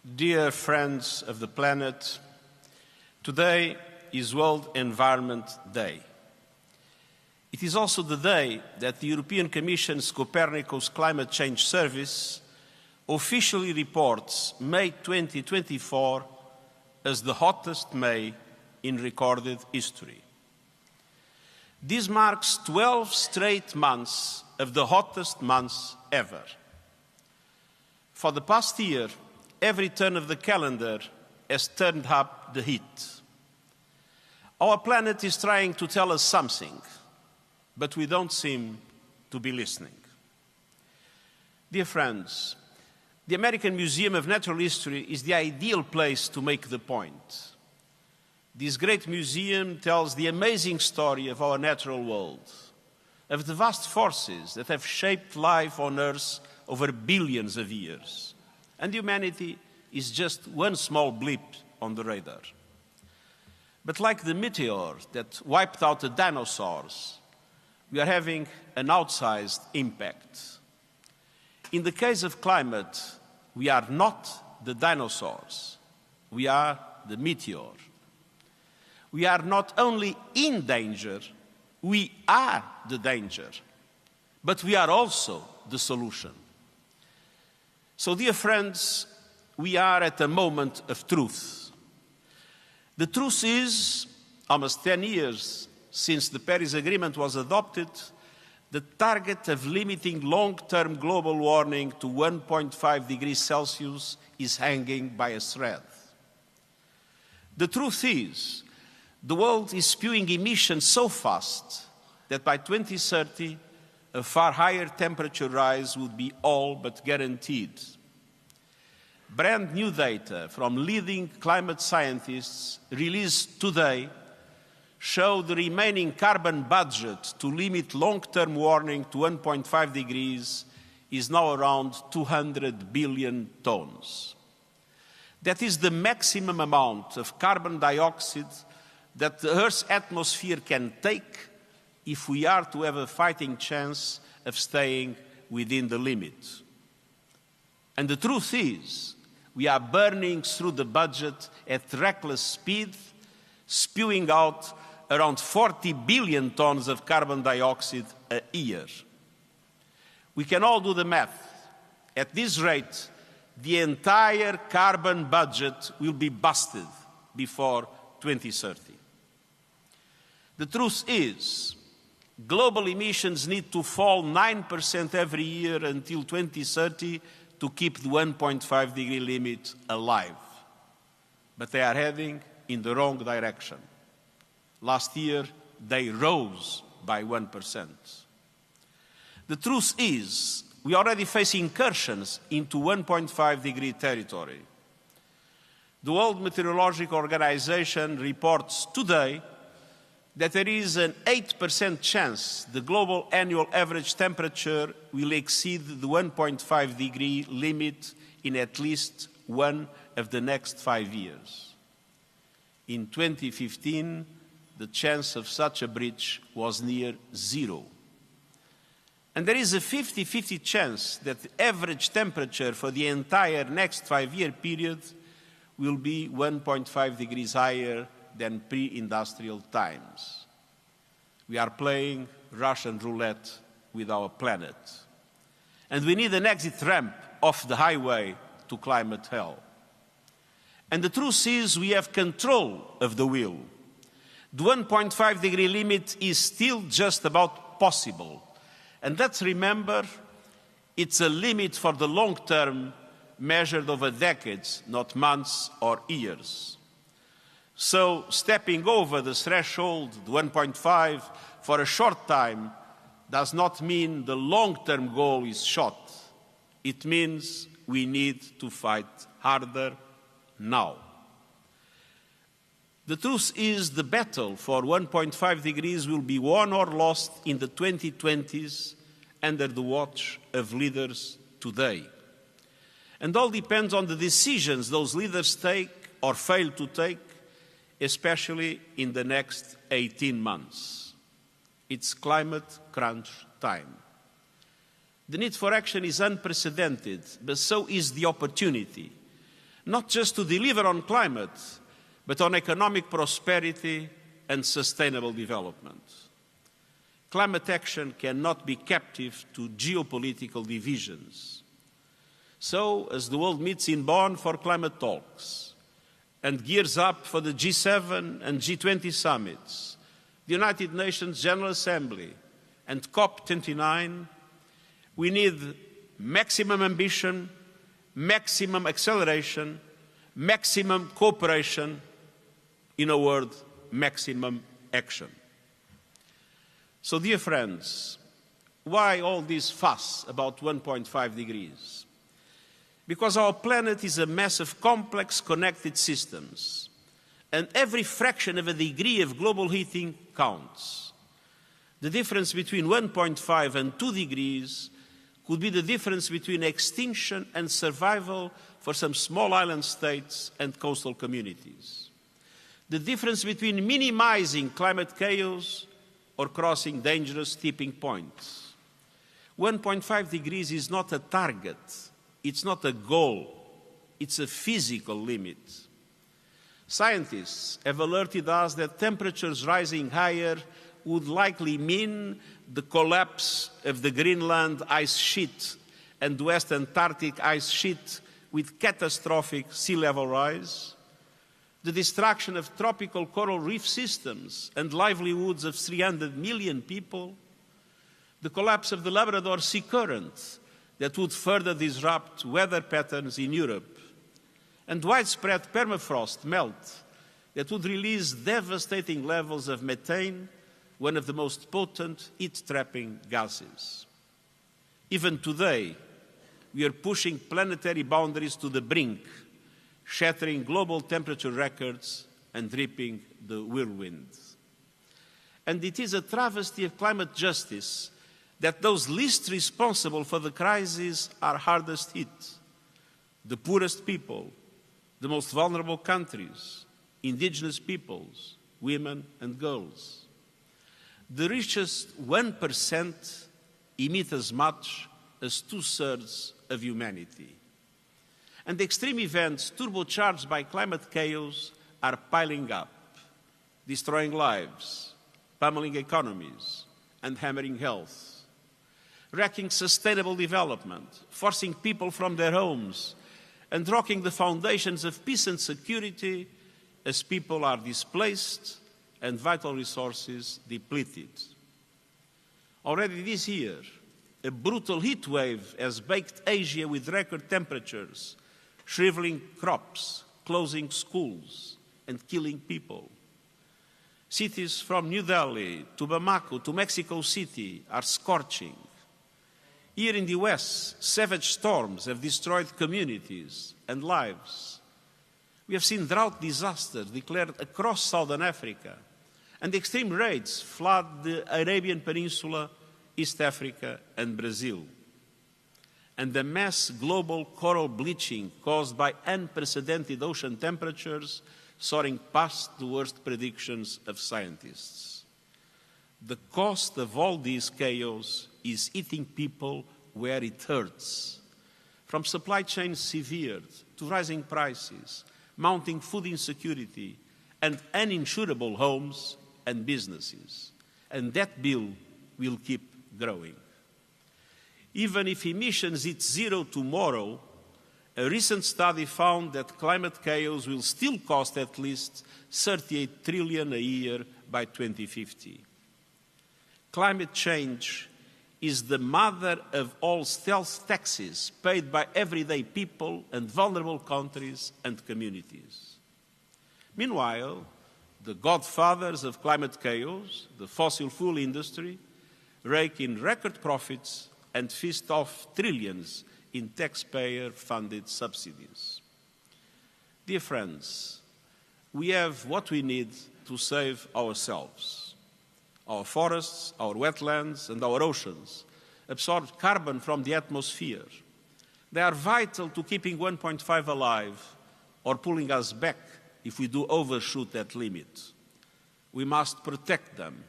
Dear friends of the planet, today is World Environment Day. It is also the day that the European Commission's Copernicus Climate Change Service officially reports May 2024 as the hottest May in recorded history. This marks 12 straight months of the hottest months ever. For the past year, every turn of the calendar has turned up the heat. Our planet is trying to tell us something, but we don't seem to be listening. Dear friends, the American Museum of Natural History is the ideal place to make the point. This great museum tells the amazing story of our natural world, of the vast forces that have shaped life on Earth over billions of years. And humanity is just one small blip on the radar. But like the meteor that wiped out the dinosaurs, we are having an outsized impact. In the case of climate, we are not the dinosaurs, we are the meteor. We are not only in danger, we are the danger, but we are also the solution. So, dear friends, we are at a moment of truth. The truth is, almost 10 years since the Paris Agreement was adopted, the target of limiting long-term global warming to 1.5 degrees Celsius is hanging by a thread. The truth is, the world is spewing emissions so fast that by 2030, a far higher temperature rise would be all but guaranteed. Brand new data from leading climate scientists released today show the remaining carbon budget to limit long-term warming to 1.5 degrees is now around 200 billion tons. That is the maximum amount of carbon dioxide that the Earth's atmosphere can take if we are to have a fighting chance of staying within the limit. And the truth is, we are burning through the budget at reckless speed, spewing out around 40 billion tons of carbon dioxide a year. We can all do the math. At this rate, the entire carbon budget will be busted before 2030. The truth is, global emissions need to fall 9% every year until 2030 to keep the 1.5 degree limit alive. But they are heading in the wrong direction. Last year, they rose by 1%. The truth is, we already face incursions into 1.5 degree territory. The World Meteorological Organization reports today that there is an 8% chance the global annual average temperature will exceed the 1.5 degree limit in at least one of the next 5 years. In 2015, the chance of such a breach was near zero. And there is a 50-50 chance that the average temperature for the entire next 5-year period will be 1.5 degrees higher than pre-industrial times. We are playing Russian roulette with our planet. And we need an exit ramp off the highway to climate hell. And the truth is, we have control of the wheel. The 1.5 degree limit is still just about possible. And let's remember, it's a limit for the long term, measured over decades, not months or years. So stepping over the threshold, the 1.5, for a short time does not mean the long-term goal is shot. It means we need to fight harder now. The truth is, the battle for 1.5 degrees will be won or lost in the 2020s under the watch of leaders today. And all depends on the decisions those leaders take or fail to take, especially in the next 18 months. It's climate crunch time. The need for action is unprecedented, but so is the opportunity. not just to deliver on climate, but on economic prosperity and sustainable development. Climate action cannot be captive to geopolitical divisions. So, as the world meets in Bonn for climate talks and gears up for the G7 and G20 summits, the United Nations General Assembly and COP29, we need maximum ambition, maximum acceleration, maximum cooperation, in a word, maximum action. So, dear friends, why all this fuss about 1.5 degrees? Because our planet is a mess of complex connected systems, and every fraction of a degree of global heating counts. The difference between 1.5 and 2 degrees could be the difference between extinction and survival for some small island states and coastal communities. The difference between minimizing climate chaos or crossing dangerous tipping points. 1.5 degrees is not a target, it's not a goal, it's a physical limit. Scientists have alerted us that temperatures rising higher would likely mean the collapse of the Greenland ice sheet and the West Antarctic ice sheet with catastrophic sea level rise, the destruction of tropical coral reef systems and livelihoods of 300 million people, the collapse of the Labrador Sea Current that would further disrupt weather patterns in Europe, and widespread permafrost melt that would release devastating levels of methane, one of the most potent heat-trapping gases. Even today, we are pushing planetary boundaries to the brink, shattering global temperature records and reaping the whirlwind. And it is a travesty of climate justice that those least responsible for the crisis are hardest hit: the poorest people, the most vulnerable countries, indigenous peoples, women and girls. The richest 1% emit as much as 2/3 of humanity. And extreme events turbocharged by climate chaos are piling up, destroying lives, pummeling economies, and hammering health, wrecking sustainable development, forcing people from their homes, and rocking the foundations of peace and security as people are displaced and vital resources depleted. Already this year, a brutal heat wave has baked Asia with record temperatures, shriveling crops, closing schools, and killing people. Cities from New Delhi to Bamako to Mexico City are scorching. Here in the US, savage storms have destroyed communities and lives. We have seen drought disasters declared across Southern Africa, and extreme rains flood the Arabian Peninsula, East Africa, and Brazil. And the mass global coral bleaching caused by unprecedented ocean temperatures soaring past the worst predictions of scientists. The cost of all this chaos is hitting people where it hurts, from supply chains severed to rising prices, mounting food insecurity, and uninsurable homes and businesses. And that bill will keep growing. Even if emissions hit zero tomorrow, a recent study found that climate chaos will still cost at least $38 trillion a year by 2050. Climate change is the mother of all stealth taxes paid by everyday people and vulnerable countries and communities. Meanwhile, the godfathers of climate chaos, the fossil fuel industry, rake in record profits and feast off trillions in taxpayer-funded subsidies. Dear friends, we have what we need to save ourselves. Our forests, our wetlands, and our oceans absorb carbon from the atmosphere. They are vital to keeping 1.5 alive or pulling us back if we do overshoot that limit. We must protect them,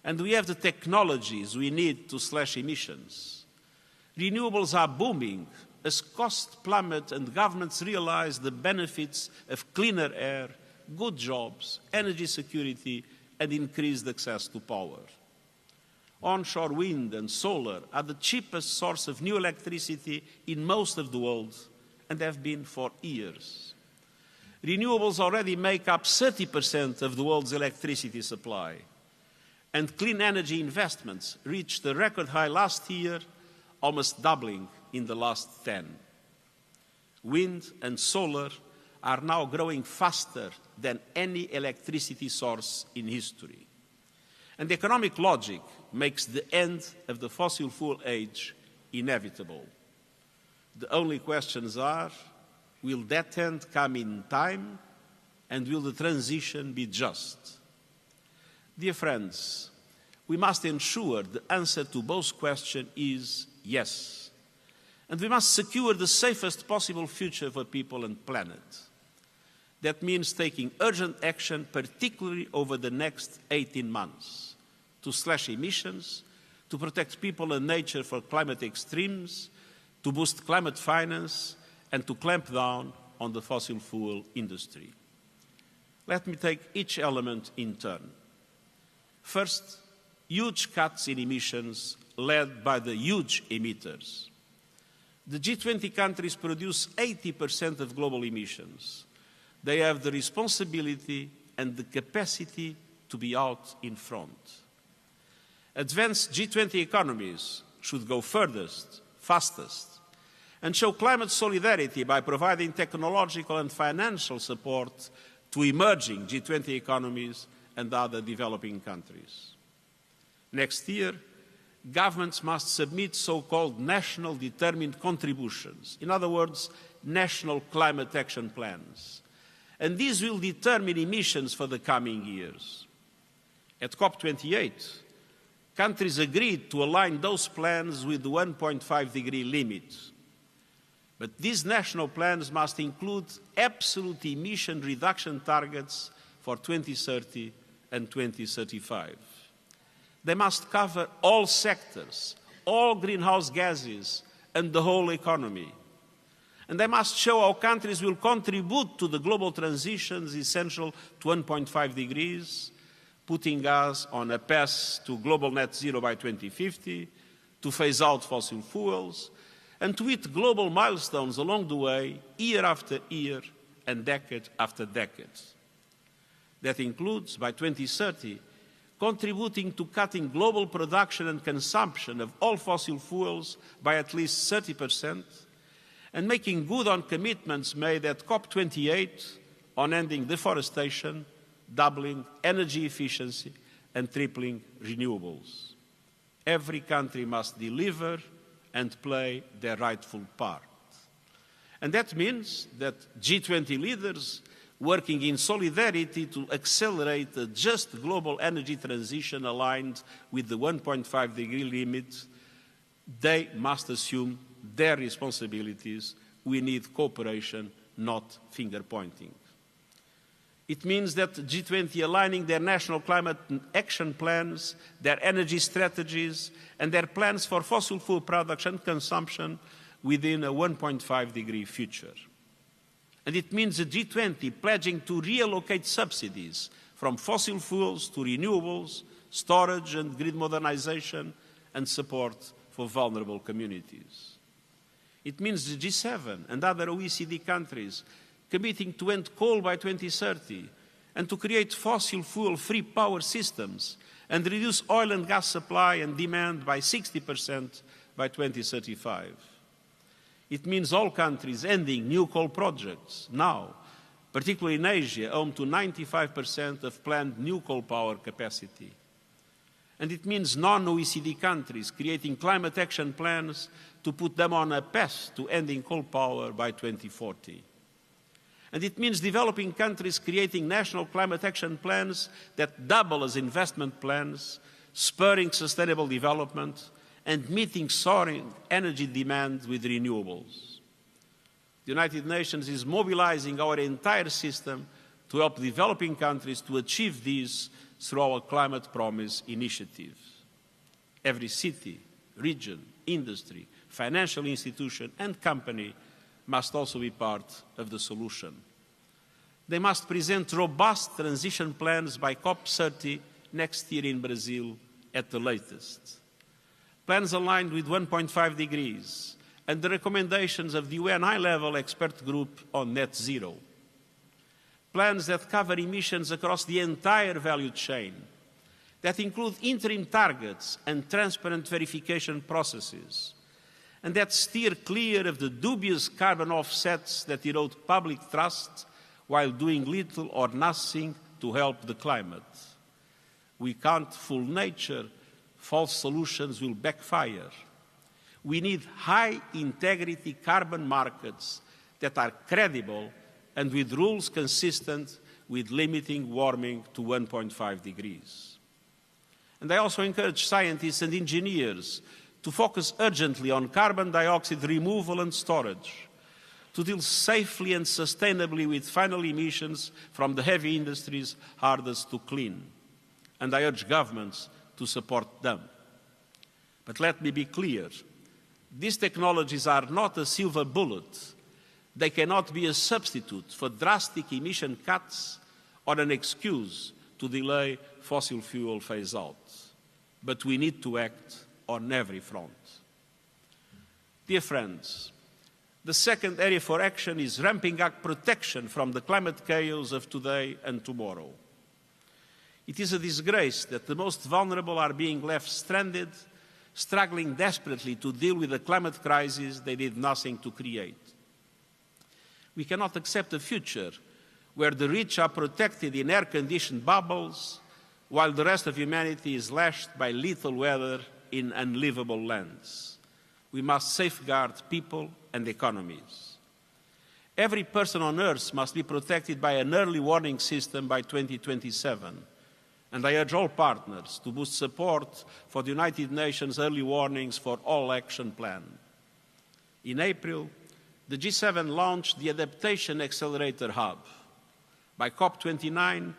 and we have the technologies we need to slash emissions. Renewables are booming, as costs plummet and governments realize the benefits of cleaner air, good jobs, energy security, and increased access to power. Onshore wind and solar are the cheapest source of new electricity in most of the world and have been for years. Renewables already make up 30% of the world's electricity supply, and clean energy investments reached a record high last year, almost doubling in the last 10. Wind and solar are now growing faster than any electricity source in history. And economic logic makes the end of the fossil fuel age inevitable. The only questions are, will that end come in time, and will the transition be just? Dear friends, we must ensure the answer to both questions is yes. And we must secure the safest possible future for people and planet. That means taking urgent action, particularly over the next 18 months, to slash emissions, to protect people and nature for climate extremes, to boost climate finance, and to clamp down on the fossil fuel industry. Let me take each element in turn. First, huge cuts in emissions led by the huge emitters. The G20 countries produce 80% of global emissions. They have the responsibility and the capacity to be out in front. Advanced G20 economies should go furthest, fastest, and show climate solidarity by providing technological and financial support to emerging G20 economies and other developing countries. Next year, governments must submit so-called national determined contributions, in other words, national climate action plans. And these will determine emissions for the coming years. At COP28, countries agreed to align those plans with the 1.5-degree limit. But these national plans must include absolute emission reduction targets for 2030 and 2035. They must cover all sectors, all greenhouse gases, and the whole economy. And they must show how countries will contribute to the global transitions essential to 1.5 degrees, putting us on a path to global net zero by 2050, to phase out fossil fuels, and to hit global milestones along the way, year after year and decade after decade. That includes, by 2030, contributing to cutting global production and consumption of all fossil fuels by at least 30%, and making good on commitments made at COP28 on ending deforestation, doubling energy efficiency, and tripling renewables. Every country must deliver and play their rightful part. And that means that G20 leaders working in solidarity to accelerate a just global energy transition aligned with the 1.5-degree limit, they must assume their responsibilities. We need cooperation, not finger-pointing. It means that G20 aligning their national climate action plans, their energy strategies, and their plans for fossil fuel production and consumption within a 1.5-degree future. And it means the G20 pledging to reallocate subsidies from fossil fuels to renewables, storage and grid modernization, and support for vulnerable communities. It means the G7 and other OECD countries committing to end coal by 2030 and to create fossil fuel-free power systems and reduce oil and gas supply and demand by 60% by 2035. It means all countries ending new coal projects now, particularly in Asia, home to 95% of planned new coal power capacity. And it means non-OECD countries creating climate action plans to put them on a path to ending coal power by 2040. And it means developing countries creating national climate action plans that double as investment plans, spurring sustainable development, and meeting soaring energy demand with renewables. The United Nations is mobilizing our entire system to help developing countries to achieve these through our Climate Promise initiative. Every city, region, industry, financial institution, and company must also be part of the solution. They must present robust transition plans by COP30 next year in Brazil at the latest. Plans aligned with 1.5 degrees and the recommendations of the UN high-level expert group on net zero. Plans that cover emissions across the entire value chain, that include interim targets and transparent verification processes, and that steer clear of the dubious carbon offsets that erode public trust while doing little or nothing to help the climate. We can't fool nature. False solutions will backfire. We need high-integrity carbon markets that are credible and with rules consistent with limiting warming to 1.5 degrees. And I also encourage scientists and engineers to focus urgently on carbon dioxide removal and storage, to deal safely and sustainably with final emissions from the heavy industries hardest to clean. And I urge governments to support them. But let me be clear, these technologies are not a silver bullet. They cannot be a substitute for drastic emission cuts or an excuse to delay fossil fuel phase-out. But we need to act on every front. Dear friends, the second area for action is ramping up protection from the climate chaos of today and tomorrow. It is a disgrace that the most vulnerable are being left stranded, struggling desperately to deal with the climate crisis they did nothing to create. We cannot accept a future where the rich are protected in air-conditioned bubbles while the rest of humanity is lashed by lethal weather in unlivable lands. We must safeguard people and economies. Every person on Earth must be protected by an early warning system by 2027. And I urge all partners to boost support for the United Nations Early Warnings for All Action Plan. In April, the G7 launched the Adaptation Accelerator Hub. By COP29,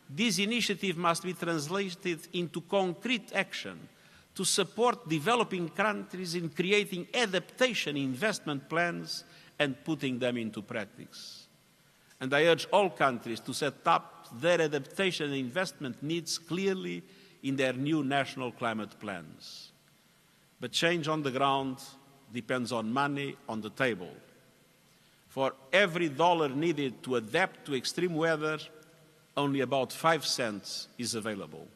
this initiative must be translated into concrete action to support developing countries in creating adaptation investment plans and putting them into practice. And I urge all countries to set up their adaptation and investment needs clearly in their new national climate plans. But change on the ground depends on money on the table. For every dollar needed to adapt to extreme weather, only about 5 cents is available.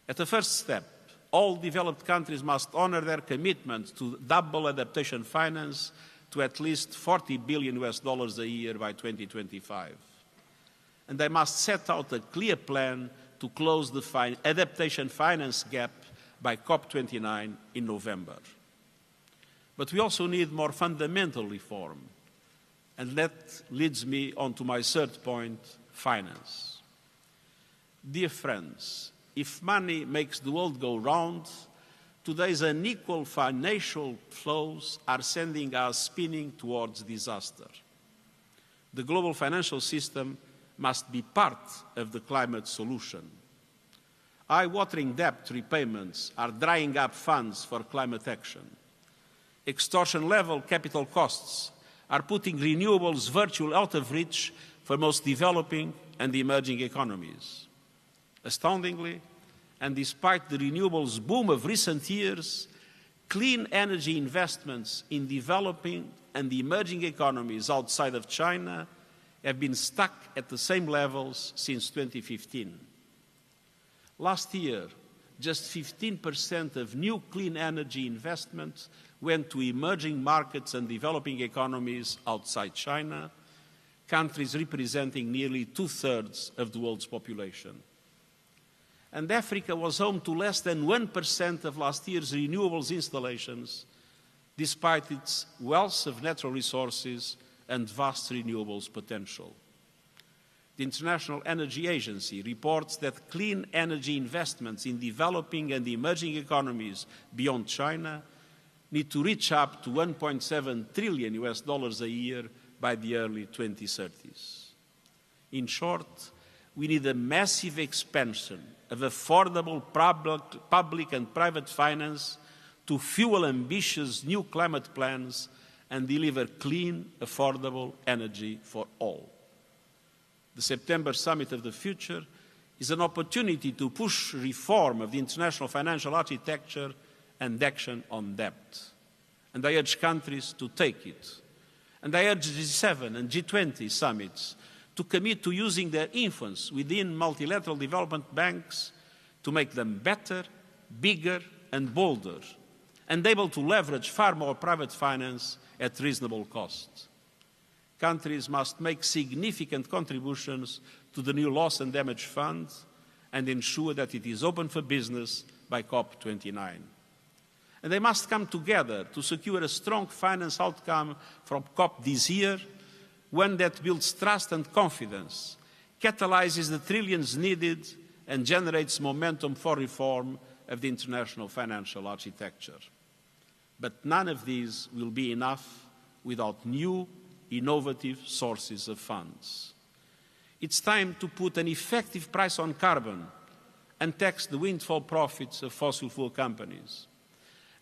At the first step, all developed countries must honor their commitment to double adaptation finance to at least $40 billion a year by 2025. And they must set out a clear plan to close the adaptation finance gap by COP29 in November. But we also need more fundamental reform. And that leads me on to my third point, finance. Dear friends, if money makes the world go round, today's unequal financial flows are sending us spinning towards disaster. The global financial system must be part of the climate solution. Eye-watering debt repayments are drying up funds for climate action. Extortion-level capital costs are putting renewables virtually out of reach for most developing and emerging economies. Astoundingly, and despite the renewables boom of recent years, clean energy investments in developing and emerging economies outside of China have been stuck at the same levels since 2015. Last year, just 15% of new clean energy investments went to emerging markets and developing economies outside China, countries representing nearly 2/3 of the world's population. And Africa was home to less than 1% of last year's renewables installations, despite its wealth of natural resources and vast renewables potential. The International Energy Agency reports that clean energy investments in developing and emerging economies beyond China need to reach up to $1.7 trillion a year by the early 2030s. In short, we need a massive expansion of affordable public and private finance to fuel ambitious new climate plans and deliver clean, affordable energy for all. The September Summit of the Future is an opportunity to push reform of the international financial architecture and action on debt. And I urge countries to take it. And I urge G7 and G20 summits to commit to using their influence within multilateral development banks to make them better, bigger, and bolder, and able to leverage far more private finance at reasonable cost. Countries must make significant contributions to the new Loss and Damage Fund and ensure that it is open for business by COP29. And they must come together to secure a strong finance outcome from COP this year, one that builds trust and confidence, catalyzes the trillions needed, and generates momentum for reform of the international financial architecture. But none of these will be enough without new, innovative sources of funds. It's time to put an effective price on carbon and tax the windfall profits of fossil fuel companies.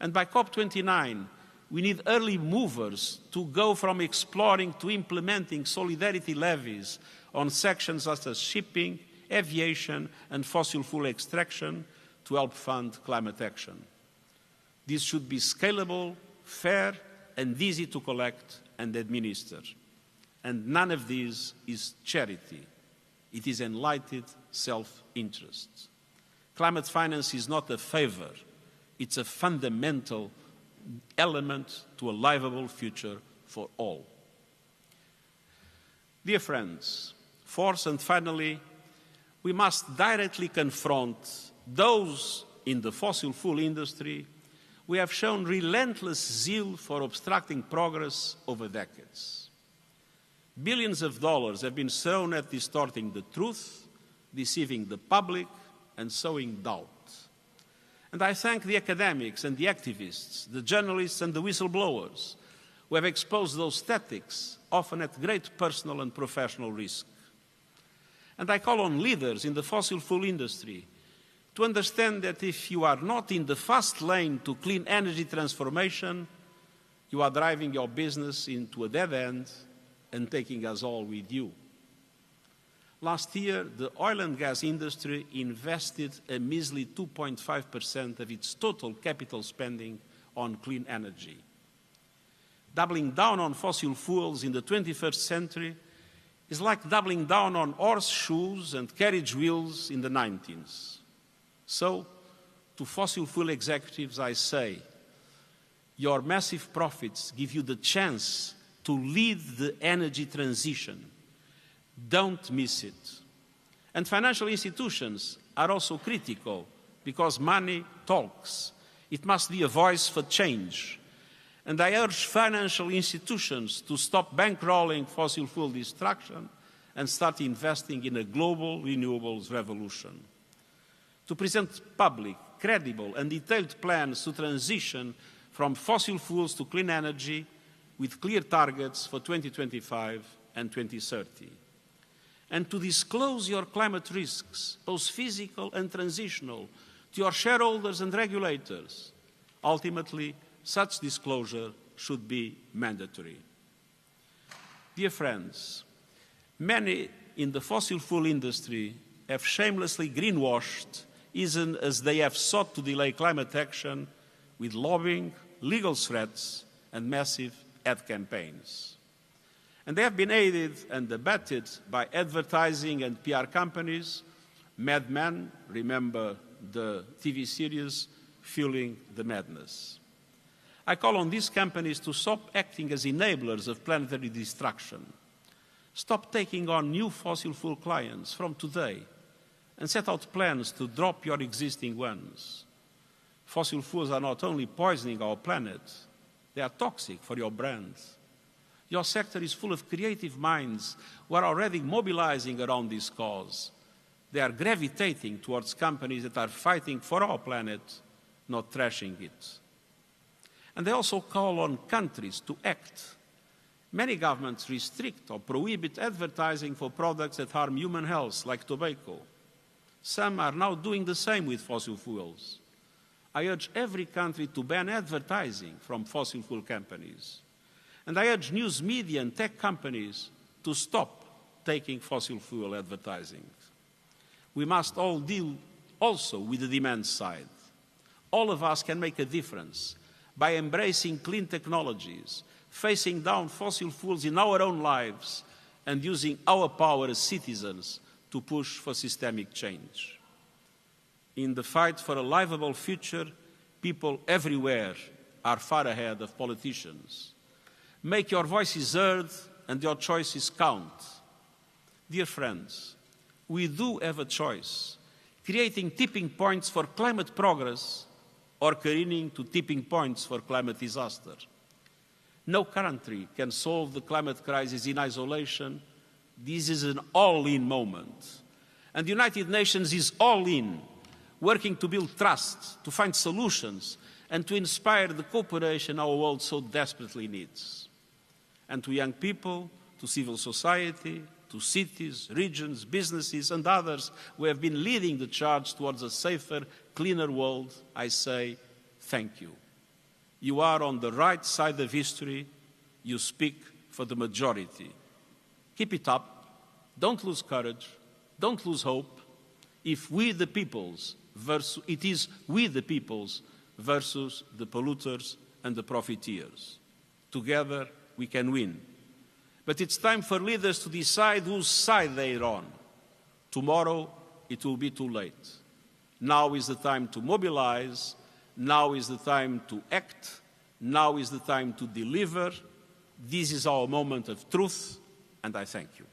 And by COP29, we need early movers to go from exploring to implementing solidarity levies on sections such as shipping, aviation, and fossil fuel extraction to help fund climate action. This should be scalable, fair, and easy to collect and administer. And none of this is charity. It is enlightened self-interest. Climate finance is not a favor. It's a fundamental element to a livable future for all. Dear friends, fourth and finally, we must directly confront those in the fossil fuel industry who have shown relentless zeal for obstructing progress over decades. Billions of dollars have been thrown at distorting the truth, deceiving the public, and sowing doubt. And I thank the academics and the activists, the journalists and the whistleblowers who have exposed those tactics, often at great personal and professional risk. And I call on leaders in the fossil fuel industry to understand that if you are not in the fast lane to clean energy transformation, you are driving your business into a dead end and taking us all with you. Last year, the oil and gas industry invested a measly 2.5% of its total capital spending on clean energy. Doubling down on fossil fuels in the 21st century is like doubling down on horseshoes and carriage wheels in the 19th. So, to fossil fuel executives, I say, your massive profits give you the chance to lead the energy transition. Don't miss it. And financial institutions are also critical because money talks. It must be a voice for change. And I urge financial institutions to stop bankrolling fossil fuel destruction and start investing in a global renewables revolution. To present public, credible and detailed plans to transition from fossil fuels to clean energy with clear targets for 2025 and 2030. And to disclose your climate risks, both physical and transitional, to your shareholders and regulators. Ultimately, such disclosure should be mandatory. Dear friends, many in the fossil fuel industry have shamelessly greenwashed, even as they have sought to delay climate action with lobbying, legal threats, and massive ad campaigns. And they have been aided and abetted by advertising and PR companies. Mad Men, remember the TV series, Fueling the Madness. I call on these companies to stop acting as enablers of planetary destruction. Stop taking on new fossil fuel clients from today and set out plans to drop your existing ones. Fossil fuels are not only poisoning our planet, they are toxic for your brand. Your sector is full of creative minds who are already mobilizing around this cause. They are gravitating towards companies that are fighting for our planet, not trashing it. And they also call on countries to act. Many governments restrict or prohibit advertising for products that harm human health, like tobacco. Some are now doing the same with fossil fuels. I urge every country to ban advertising from fossil fuel companies. And I urge news media and tech companies to stop taking fossil fuel advertising. We must all deal also with the demand side. All of us can make a difference by embracing clean technologies, facing down fossil fuels in our own lives, and using our power as citizens to push for systemic change. In the fight for a livable future, people everywhere are far ahead of politicians. Make your voices heard and your choices count. Dear friends, we do have a choice, creating tipping points for climate progress or careening to tipping points for climate disaster. No country can solve the climate crisis in isolation. This is an all-in moment. And the United Nations is all in, working to build trust, to find solutions, and to inspire the cooperation our world so desperately needs. And to young people, to civil society, to cities, regions, businesses, and others who have been leading the charge towards a safer, cleaner world, I say thank you. You are on the right side of history. You speak for the majority. Keep it up. Don't lose courage. Don't lose hope. If we the peoples versus, it is we the peoples versus the polluters and the profiteers. Together we can win. But it's time for leaders to decide whose side they're on. Tomorrow it will be too late. Now is the time to mobilize. Now is the time to act. Now is the time to deliver. This is our moment of truth, and I thank you.